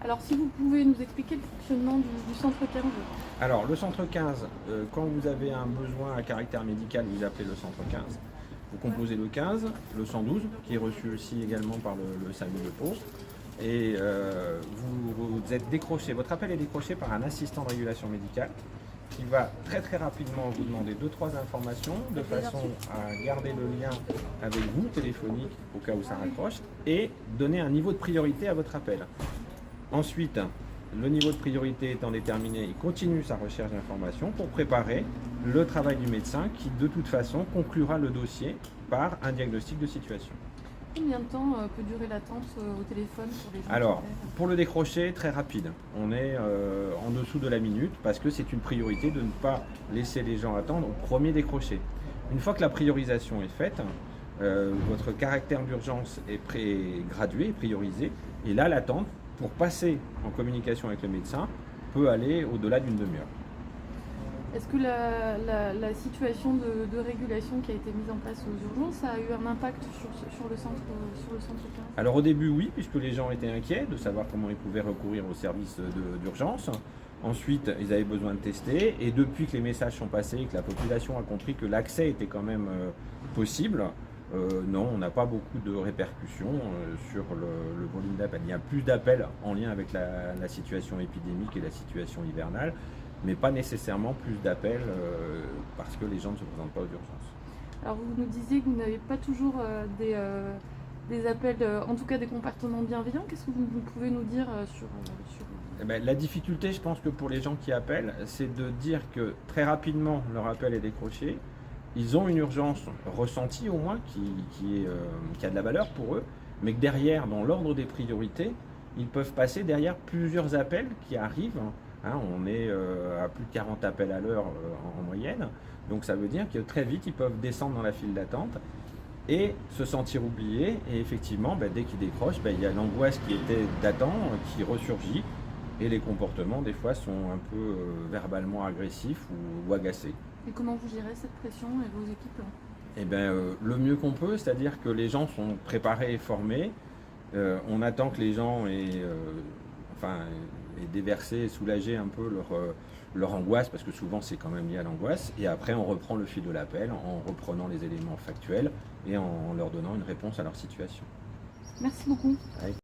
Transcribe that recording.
Alors si vous pouvez nous expliquer le fonctionnement du centre 15. Alors, le centre 15, quand vous avez un besoin à caractère médical, vous appelez le centre 15. Vous composez le 15, le 112, qui est reçu aussi également par le SAMU de Pau. Et vous êtes décroché, votre appel est décroché par un assistant de régulation médicale qui va très rapidement vous demander 2-3 informations de façon à garder le lien avec vous, téléphonique, au cas où ça raccroche, et donner un niveau de priorité à votre appel. Ensuite, le niveau de priorité étant déterminé, il continue sa recherche d'informations pour préparer le travail du médecin qui, de toute façon, conclura le dossier par un diagnostic de situation. Combien de temps peut durer l'attente au téléphone pour les gens? Alors, pour le décrocher, très rapide. On est en dessous de la minute parce que c'est une priorité de ne pas laisser les gens attendre au premier décroché. Une fois que la priorisation est faite, votre caractère d'urgence est gradué, priorisé, et là, l'attente, pour passer en communication avec le médecin, peut aller au-delà d'une demi-heure. Est-ce que la situation de régulation qui a été mise en place aux urgences a eu un impact sur le centre 15? Alors au début oui, puisque les gens étaient inquiets de savoir comment ils pouvaient recourir au service d'urgence. Ensuite, ils avaient besoin de tester, et depuis que les messages sont passés et que la population a compris que l'accès était quand même possible, non, on n'a pas beaucoup de répercussions sur le volume d'appels. Il y a plus d'appels en lien avec la situation épidémique et la situation hivernale, mais pas nécessairement plus d'appels parce que les gens ne se présentent pas aux urgences. Alors vous nous disiez que vous n'avez pas toujours des appels, en tout cas des comportements bienveillants. Qu'est-ce que vous pouvez nous dire sur... Eh bien, la difficulté, je pense que pour les gens qui appellent, c'est de dire que très rapidement leur appel est décroché. Ils ont une urgence ressentie au moins qui a de la valeur pour eux, mais que derrière, dans l'ordre des priorités, ils peuvent passer derrière plusieurs appels qui arrivent. Hein, on est à plus de 40 appels à l'heure en moyenne, donc ça veut dire que très vite ils peuvent descendre dans la file d'attente et se sentir oubliés. Et effectivement, dès qu'ils décrochent, il y a l'angoisse qui était d'attendre qui ressurgit, et les comportements des fois sont un peu verbalement agressifs ou agacés. Et comment vous gérez cette pression et vos équipes? Eh bien, le mieux qu'on peut, c'est-à-dire que les gens sont préparés et formés. On attend que les gens aient déversé, soulagé un peu leur angoisse, parce que souvent c'est quand même lié à l'angoisse. Et après, on reprend le fil de l'appel en reprenant les éléments factuels et en leur donnant une réponse à leur situation. Merci beaucoup. Avec